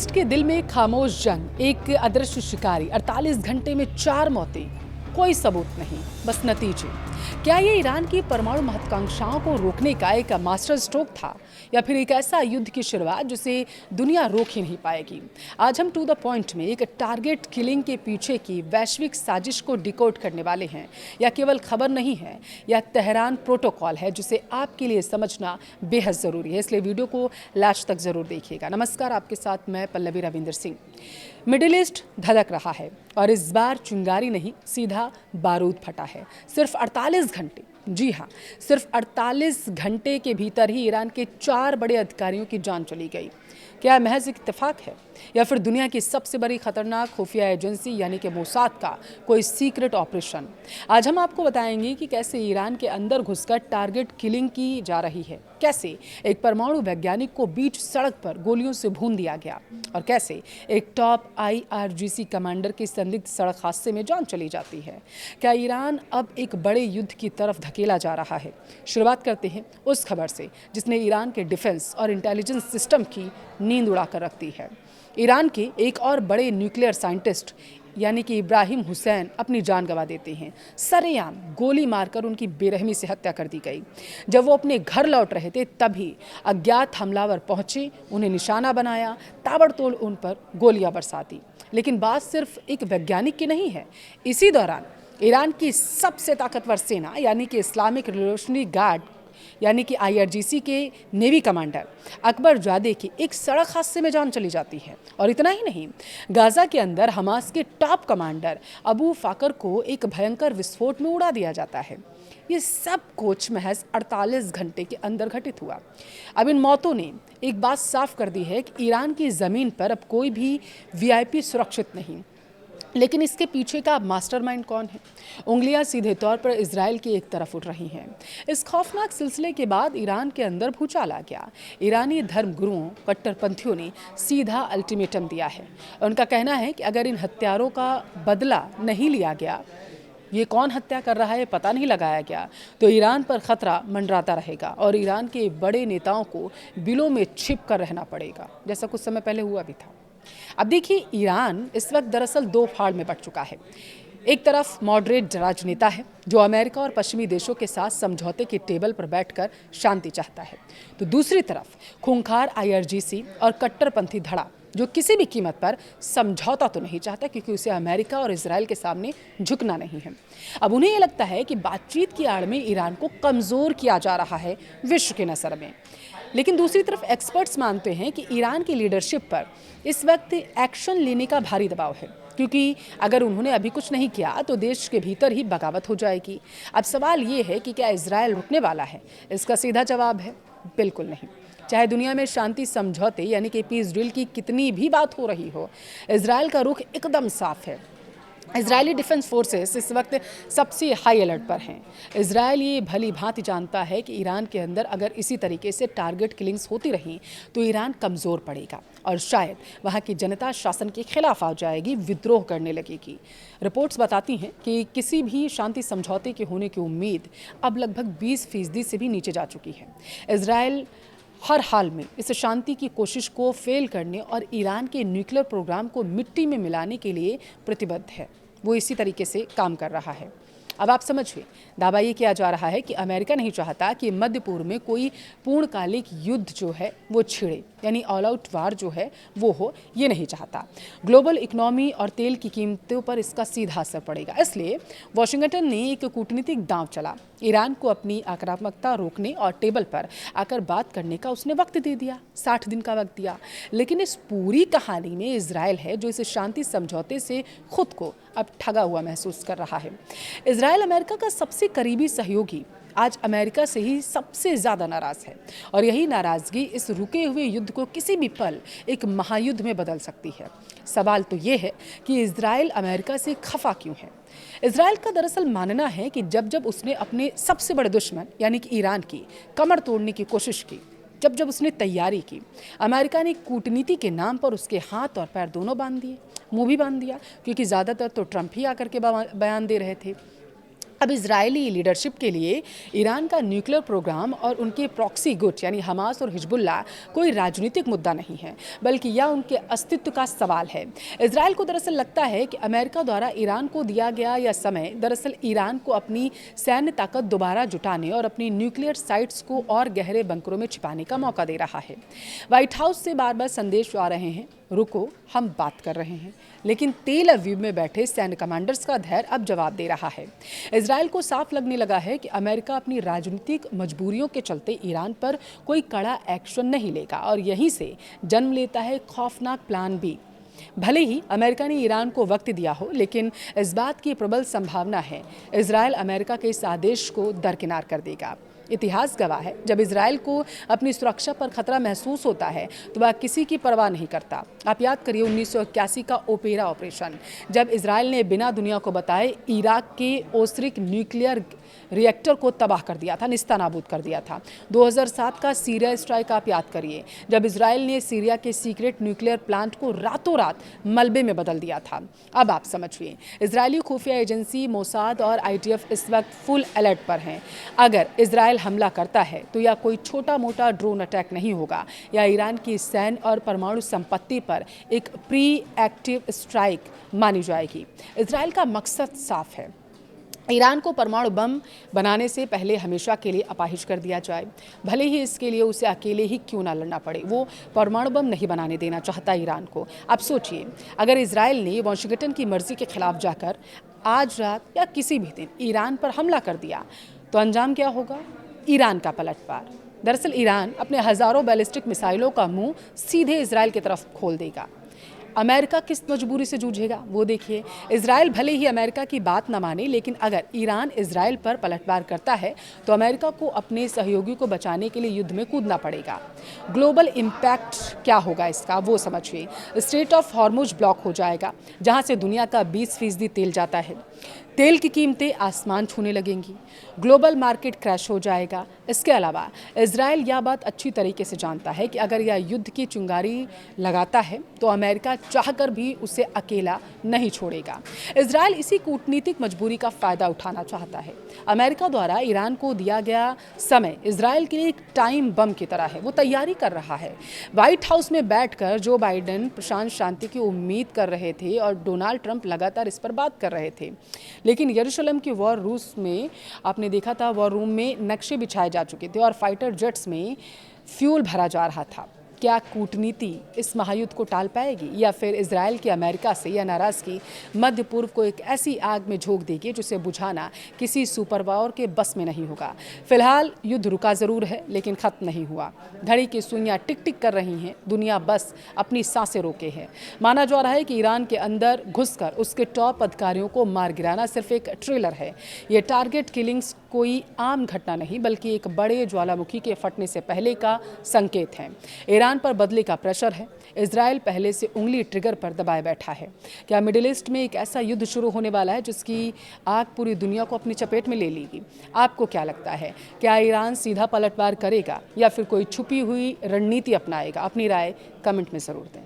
East के दिल में खामोश जंग, एक अदृश्य शिकारी, 48 घंटे में 4 मौतें, कोई सबूत नहीं, बस नतीजे। क्या ये ईरान की परमाणु महत्वाकांक्षाओं को रोकने का एक मास्टर स्ट्रोक था, या फिर एक ऐसा युद्ध की शुरुआत जिसे दुनिया रोक ही नहीं पाएगी? आज हम टू द पॉइंट में एक टारगेट किलिंग के पीछे की वैश्विक साजिश को डिकोड करने वाले हैं। या केवल खबर नहीं है, या तेहरान प्रोटोकॉल है जिसे आपके लिए समझना बेहद ज़रूरी है। इसलिए वीडियो को लास्ट तक ज़रूर देखिएगा। नमस्कार, आपके साथ मैं पल्लवी रविंदर सिंह। मिडिल ईस्ट धधक रहा है और इस बार चिंगारी नहीं, सीधा बारूद फटा है। सिर्फ 48 घंटे, जी हाँ, सिर्फ 48 घंटे के भीतर ही ईरान के 4 बड़े अधिकारियों की जान चली गई। क्या महज एक इत्तेफाक है, या फिर दुनिया की सबसे बड़ी खतरनाक खुफिया एजेंसी यानी कि मोसाद का कोई सीक्रेट ऑपरेशन? आज हम आपको बताएंगे कि कैसे ईरान के अंदर घुसकर टारगेट किलिंग की जा रही है, कैसे एक परमाणु वैज्ञानिक को बीच सड़क पर गोलियों से भून दिया गया, और कैसे एक टॉप IRGC कमांडर की संदिग्ध सड़क हादसे में जान चली जाती है। क्या ईरान अब एक बड़े युद्ध की तरफ धकेला जा रहा है? शुरुआत करते हैं उस खबर से जिसने ईरान के डिफेंस और इंटेलिजेंस सिस्टम की नींद उड़ाकर रख दी है। ईरान के एक और बड़े न्यूक्लियर साइंटिस्ट यानी कि इब्राहिम हुसैन अपनी जान गंवा देते हैं। सरेआम गोली मारकर उनकी बेरहमी से हत्या कर दी गई। जब वो अपने घर लौट रहे थे तभी अज्ञात हमलावर पहुंचे, उन्हें निशाना बनाया, ताबड़तोड़ उन पर गोलियां बरसा दी। लेकिन बात सिर्फ एक वैज्ञानिक की नहीं है। इसी दौरान ईरान की सबसे ताकतवर सेना यानी कि इस्लामिक रिवोल्यूशनरी गार्ड यानी कि IRGC के नेवी कमांडर अकबर जादे की एक सड़क हादसे में जान चली जाती है। और इतना ही नहीं, गाजा के अंदर हमास के टॉप कमांडर अबू फाकर को एक भयंकर विस्फोट में उड़ा दिया जाता है। ये सब कुछ महज 48 घंटे के अंदर घटित हुआ। अब इन मौतों ने एक बात साफ कर दी है कि ईरान की ज़मीन पर अब कोई भी VIP सुरक्षित नहीं। लेकिन इसके पीछे का मास्टरमाइंड कौन है? उंगलियां सीधे तौर पर इजराइल की एक तरफ उठ रही हैं। इस खौफनाक सिलसिले के बाद ईरान के अंदर भूचाल आ गया। ईरानी धर्मगुरुओं, कट्टरपंथियों ने सीधा अल्टीमेटम दिया है। उनका कहना है कि अगर इन हत्यारों का बदला नहीं लिया गया, ये कौन हत्या कर रहा है पता नहीं लगाया गया, तो ईरान पर खतरा मंडराता रहेगा और ईरान के बड़े नेताओं को बिलों में छिप कर रहना पड़ेगा, जैसा कुछ समय पहले हुआ भी था। अब देखिए, ईरान इस वक्त दरअसल 2 फाड़ में बंट चुका है। एक तरफ मॉडरेट राजनेता है जो अमेरिका और पश्चिमी देशों के साथ समझौते की टेबल पर बैठकर शांति चाहता है, तो दूसरी तरफ खूंखार IRGC और कट्टरपंथी धड़ा जो किसी भी कीमत पर समझौता तो नहीं चाहता, क्योंकि उसे अमेरिका और इजराइल के सामने झुकना नहीं है। अब उन्हें ये लगता है कि बातचीत की आड़ में ईरान को कमज़ोर किया जा रहा है विश्व की नज़र में। लेकिन दूसरी तरफ एक्सपर्ट्स मानते हैं कि ईरान की लीडरशिप पर इस वक्त एक्शन लेने का भारी दबाव है, क्योंकि अगर उन्होंने अभी कुछ नहीं किया तो देश के भीतर ही बगावत हो जाएगी। अब सवाल ये है कि क्या इजराइल रुकने वाला है? इसका सीधा जवाब है बिल्कुल नहीं। चाहे दुनिया में शांति समझौते यानी कि पीस डील की कितनी भी बात हो रही हो, इजराइल का रुख एकदम साफ है। इजरायली डिफेंस फोर्सेस इस वक्त सबसे हाई अलर्ट पर हैं। इजरायल ये भली भांति जानता है कि ईरान के अंदर अगर इसी तरीके से टारगेट किलिंग्स होती रहीं तो ईरान कमज़ोर पड़ेगा और शायद वहाँ की जनता शासन के खिलाफ आ जाएगी, विद्रोह करने लगेगी। रिपोर्ट्स बताती हैं कि किसी भी शांति समझौते के होने की उम्मीद अब लगभग 20% से भी नीचे जा चुकी है। इजरायल हर हाल में इस शांति की कोशिश को फेल करने और ईरान के न्यूक्लियर प्रोग्राम को मिट्टी में मिलाने के लिए प्रतिबद्ध है। वो इसी तरीके से काम कर रहा है। अब आप समझिए, दावा ये किया जा रहा है कि अमेरिका नहीं चाहता कि मध्य पूर्व में कोई पूर्णकालिक युद्ध जो है वो छिड़े, यानी ऑल आउट वार जो है वो हो, ये नहीं चाहता। ग्लोबल इकोनॉमी और तेल की कीमतों पर इसका सीधा असर पड़ेगा। इसलिए वॉशिंगटन ने एक कूटनीतिक दांव चला। ईरान को अपनी आक्रामकता रोकने और टेबल पर आकर बात करने का उसने वक्त दे दिया, 60 दिन का वक्त दिया। लेकिन इस पूरी कहानी में इजराइल है जो इस शांति समझौते से खुद को अब ठगा हुआ महसूस कर रहा है। इजराइल अमेरिका का सबसे करीबी सहयोगी आज अमेरिका से ही सबसे ज़्यादा नाराज़ है, और यही नाराज़गी इस रुके हुए युद्ध को किसी भी पल एक महायुद्ध में बदल सकती है। सवाल तो ये है कि इजराइल अमेरिका से खफा क्यों है? इजराइल का दरअसल मानना है कि जब जब उसने अपने सबसे बड़े दुश्मन यानी कि ईरान की कमर तोड़ने की कोशिश की, जब जब उसने तैयारी की, अमेरिका ने कूटनीति के नाम पर उसके हाथ और पैर दोनों बांध दिए, मुंह भी बांध दिया, क्योंकि ज़्यादातर तो ट्रंप ही आकर के बयान दे रहे थे। अब इजरायली लीडरशिप के लिए ईरान का न्यूक्लियर प्रोग्राम और उनके प्रॉक्सी गुट यानी हमास और हिजबुल्लाह कोई राजनीतिक मुद्दा नहीं है, बल्कि यह उनके अस्तित्व का सवाल है। इजरायल को दरअसल लगता है कि अमेरिका द्वारा ईरान को दिया गया यह समय दरअसल ईरान को अपनी सैन्य ताकत दोबारा जुटाने और अपनी न्यूक्लियर साइट्स को और गहरे बंकरों में छिपाने का मौका दे रहा है। व्हाइट हाउस से बार बार संदेश आ रहे हैं, रुको हम बात कर रहे हैं, लेकिन तेल अवीव में बैठे सैन्य कमांडर्स का धैर्य अब जवाब दे रहा है। इजरायल को साफ लगने लगा है कि अमेरिका अपनी राजनीतिक मजबूरियों के चलते ईरान पर कोई कड़ा एक्शन नहीं लेगा और यहीं से जन्म लेता है खौफनाक प्लान बी। भले ही अमेरिका ने ईरान को वक्त दिया हो, लेकिन इस बात की प्रबल संभावना है इजरायल अमेरिका के इस आदेश को दरकिनार कर देगा। इतिहास गवाह है, जब इजरायल को अपनी सुरक्षा पर खतरा महसूस होता है तो वह किसी की परवाह नहीं करता। आप याद करिए 1981 का ओपेरा ऑपरेशन, जब इजरायल ने बिना दुनिया को बताए इराक के ओसरिक न्यूक्लियर रिएक्टर को तबाह कर दिया था, निस्तानाबूद कर दिया था। 2007 का सीरिया स्ट्राइक आप याद करिए, जब इजरायल ने सीरिया के सीक्रेट न्यूक्लियर प्लांट को रातों रात मलबे में बदल दिया था। अब आप समझिए, इजरायली खुफिया एजेंसी मोसाद और आईटीएफ इस वक्त फुल अलर्ट पर हैं। अगर इजरायल हमला करता है तो यह कोई छोटा मोटा ड्रोन अटैक नहीं होगा, या ईरान की सैन्य और परमाणु संपत्ति पर एक प्री एक्टिव स्ट्राइक मानी जाएगी। इजरायल का मकसद साफ है, ईरान को परमाणु बम बनाने से पहले हमेशा के लिए अपाहिज कर दिया जाए, भले ही इसके लिए उसे अकेले ही क्यों ना लड़ना पड़े। वो परमाणु बम नहीं बनाने देना चाहता ईरान को। अब सोचिए, अगर इजरायल ने वाशिंगटन की मर्जी के खिलाफ जाकर आज रात या किसी भी दिन ईरान पर हमला कर दिया तो अंजाम क्या होगा? ईरान का पलटवार। दरअसल ईरान अपने हज़ारों बैलिस्टिक मिसाइलों का मुंह सीधे इजरायल की तरफ खोल देगा। अमेरिका किस मजबूरी से जूझेगा वो देखिए। इजरायल भले ही अमेरिका की बात न माने, लेकिन अगर ईरान इजरायल पर पलटवार करता है तो अमेरिका को अपने सहयोगी को बचाने के लिए युद्ध में कूदना पड़ेगा। ग्लोबल इम्पैक्ट क्या होगा इसका वो समझिए। स्ट्रेट ऑफ हॉर्मुज ब्लॉक हो जाएगा, जहां से दुनिया का 20% तेल जाता है। तेल की कीमतें आसमान छूने लगेंगी, ग्लोबल मार्केट क्रैश हो जाएगा। इसके अलावा इजरायल यह बात अच्छी तरीके से जानता है कि अगर यह युद्ध की चिंगारी लगाता है तो अमेरिका चाहकर भी उसे अकेला नहीं छोड़ेगा। इजरायल इसी कूटनीतिक मजबूरी का फ़ायदा उठाना चाहता है। अमेरिका द्वारा ईरान को दिया गया समय इजरायल के लिए एक टाइम बम की तरह है, वो तैयारी कर रहा है। व्हाइट हाउस में बैठकर जो बाइडेन प्रशांत शांति की उम्मीद कर रहे थे और डोनाल्ड ट्रंप लगातार इस पर बात कर रहे थे, लेकिन यरूशलेम की वॉर रूस में आपने देखा था, वॉर रूम में नक्शे बिछाए जा चुके थे और फाइटर जेट्स में फ्यूल भरा जा रहा था। क्या कूटनीति इस महायुद्ध को टाल पाएगी, या फिर इजरायल की अमेरिका से यह नाराज़गी मध्य पूर्व को एक ऐसी आग में झोंक देगी जिसे बुझाना किसी सुपर पावर के बस में नहीं होगा। फिलहाल युद्ध रुका ज़रूर है, लेकिन ख़त्म नहीं हुआ। घड़ी की सुइयां टिक टिक कर रही हैं, दुनिया बस अपनी सांसें रोके है। माना जा रहा है कि ईरान के अंदर घुसकर उसके टॉप अधिकारियों को मार गिराना सिर्फ एक ट्रेलर है। ये टारगेट किलिंग्स कोई आम घटना नहीं, बल्कि एक बड़े ज्वालामुखी के फटने से पहले का संकेत है। ईरान पर बदले का प्रेशर है। इजरायल पहले से उंगली ट्रिगर पर दबाए बैठा है। क्या मिडिल ईस्ट में एक ऐसा युद्ध शुरू होने वाला है जिसकी आग पूरी दुनिया को अपनी चपेट में ले लेगी? आपको क्या लगता है, क्या ईरान सीधा पलटवार करेगा या फिर कोई छुपी हुई रणनीति अपनाएगा? अपनी राय कमेंट में ज़रूर दें।